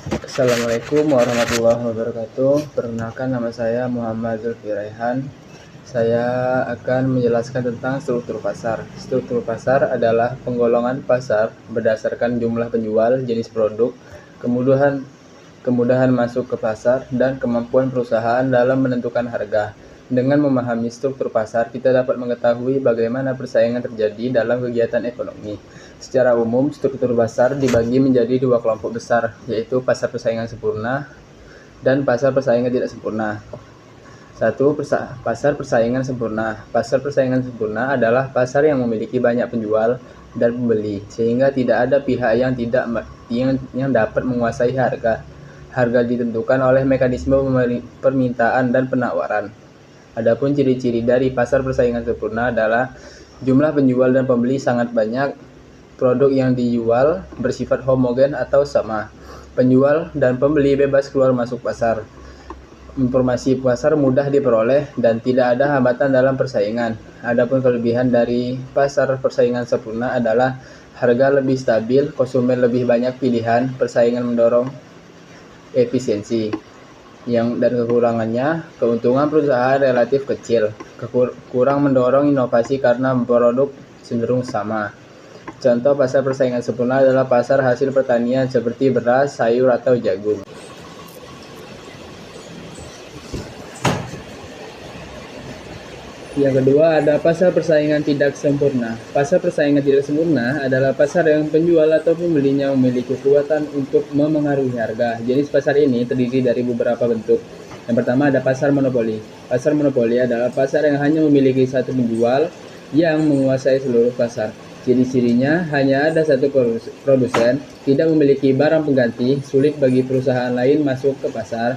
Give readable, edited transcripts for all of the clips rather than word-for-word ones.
Assalamualaikum warahmatullahi wabarakatuh. Perkenalkan, nama saya Muhammad Zulfi Raihan. Saya akan menjelaskan tentang struktur pasar. Struktur pasar adalah penggolongan pasar berdasarkan jumlah penjual, jenis produk, kemudahan masuk ke pasar, dan kemampuan perusahaan dalam menentukan harga. Dengan memahami struktur pasar, kita dapat mengetahui bagaimana persaingan terjadi dalam kegiatan ekonomi. Secara umum, struktur pasar dibagi menjadi dua kelompok besar, yaitu pasar persaingan sempurna dan pasar persaingan tidak sempurna. 1. Pasar persaingan sempurna. Pasar persaingan sempurna adalah pasar yang memiliki banyak penjual dan pembeli, sehingga tidak ada pihak yang dapat menguasai harga. Harga ditentukan oleh mekanisme permintaan dan penawaran. Adapun ciri-ciri dari pasar persaingan sempurna adalah jumlah penjual dan pembeli sangat banyak, produk yang dijual bersifat homogen atau sama, penjual dan pembeli bebas keluar masuk pasar, informasi pasar mudah diperoleh, dan tidak ada hambatan dalam persaingan. Adapun kelebihan dari pasar persaingan sempurna adalah harga lebih stabil, konsumen lebih banyak pilihan, persaingan mendorong efisiensi. Dan kekurangannya, keuntungan perusahaan relatif kecil, kurang mendorong inovasi karena produk cenderung sama. Contoh pasar persaingan sempurna adalah pasar hasil pertanian seperti beras, sayur, atau jagung. Yang kedua ada pasar persaingan tidak sempurna. Pasar persaingan tidak sempurna adalah pasar yang penjual atau pembelinya memiliki kekuatan untuk memengaruhi harga. Jenis pasar ini terdiri dari beberapa bentuk. Yang pertama ada pasar monopoli. Pasar monopoli adalah pasar yang hanya memiliki satu penjual yang menguasai seluruh pasar. Ciri-cirinya hanya ada satu produsen, tidak memiliki barang pengganti, sulit bagi perusahaan lain masuk ke pasar,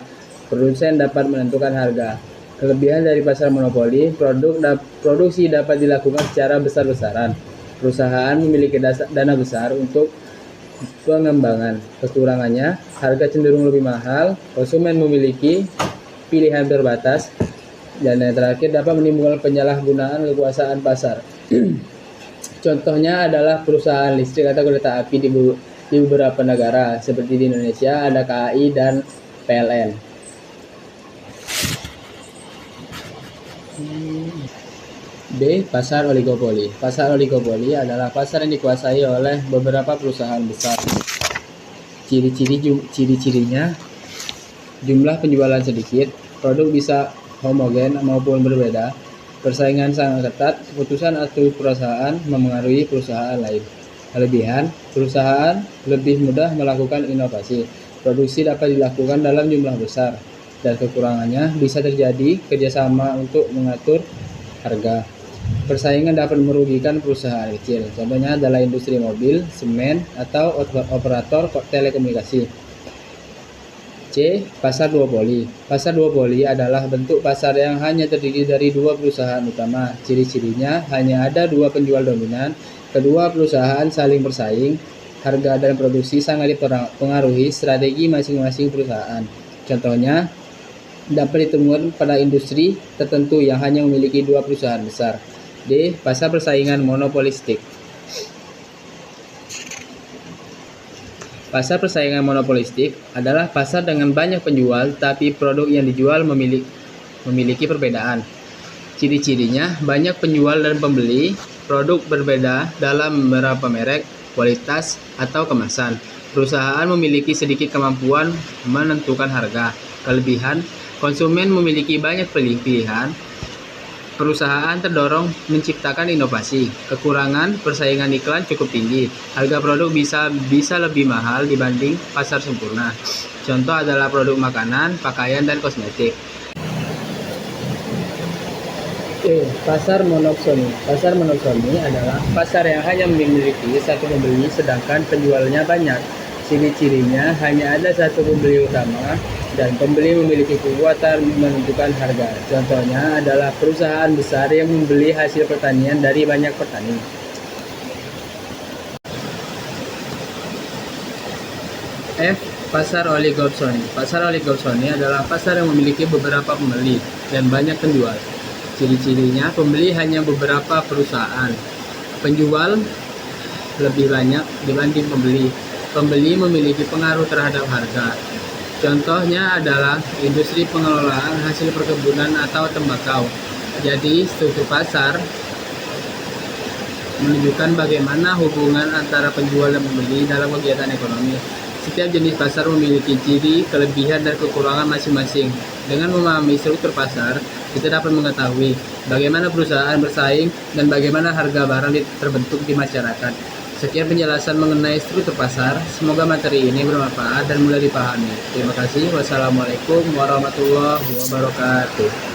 produsen dapat menentukan harga. Kelebihan dari pasar monopoli, produksi dapat dilakukan secara besar-besaran. Perusahaan memiliki dana besar untuk pengembangan. Kekurangannya, harga cenderung lebih mahal, konsumen memiliki pilihan terbatas, dan yang terakhir dapat menimbulkan penyalahgunaan kekuasaan pasar. Contohnya adalah perusahaan listrik atau kereta api di beberapa negara, seperti di Indonesia ada KAI dan PLN. B. Pasar oligopoli. Pasar oligopoli adalah pasar yang dikuasai oleh beberapa perusahaan besar. Ciri-cirinya, jumlah penjualan sedikit, produk bisa homogen maupun berbeda, persaingan sangat ketat, keputusan atau perusahaan memengaruhi perusahaan lain. Kelebihan, perusahaan lebih mudah melakukan inovasi, produksi dapat dilakukan dalam jumlah besar, dan kekurangannya bisa terjadi kerjasama untuk mengatur harga. Persaingan dapat merugikan perusahaan kecil, contohnya adalah industri mobil, semen, atau operator telekomunikasi. C. Pasar duopoli. Pasar duopoli adalah bentuk pasar yang hanya terdiri dari dua perusahaan utama. Ciri-cirinya hanya ada dua penjual dominan, kedua perusahaan saling bersaing, harga dan produksi sangat dipengaruhi strategi masing-masing perusahaan. Contohnya dapat ditemukan pada industri tertentu yang hanya memiliki dua perusahaan besar. D. Pasar persaingan monopolistik. Pasar persaingan monopolistik adalah pasar dengan banyak penjual, tapi produk yang dijual memiliki perbedaan. Ciri-cirinya banyak penjual dan pembeli, produk berbeda dalam beberapa merek, kualitas, atau kemasan. Perusahaan memiliki sedikit kemampuan menentukan harga. Kelebihan, konsumen memiliki banyak pilihan. Perusahaan terdorong menciptakan inovasi. Kekurangan, persaingan iklan cukup tinggi. Harga produk bisa lebih mahal dibanding pasar sempurna. Contoh adalah produk makanan, pakaian, dan kosmetik. Pasar monopsoni. Pasar monopsoni adalah pasar yang hanya memiliki satu pembeli sedangkan penjualnya banyak. Ciri-cirinya hanya ada satu pembeli utama dan pembeli memiliki kekuatan menentukan harga. Contohnya adalah perusahaan besar yang membeli hasil pertanian dari banyak petani. F. Pasar oligopsoni. Pasar oligopsoni adalah pasar yang memiliki beberapa pembeli dan banyak penjual. Ciri-cirinya pembeli hanya beberapa perusahaan, penjual lebih banyak dibanding pembeli. pembeli memiliki pengaruh terhadap harga. Contohnya adalah industri pengelolaan hasil perkebunan atau tembakau. Jadi, struktur pasar menunjukkan bagaimana hubungan antara penjual dan pembeli dalam kegiatan ekonomi. Setiap jenis pasar memiliki ciri, kelebihan, dan kekurangan masing-masing. Dengan memahami struktur pasar, kita dapat mengetahui bagaimana perusahaan bersaing dan bagaimana harga barang terbentuk di masyarakat. Sekian penjelasan mengenai struktur pasar. Semoga materi ini bermanfaat dan mudah dipahami. Terima kasih. Wassalamualaikum warahmatullahi wabarakatuh.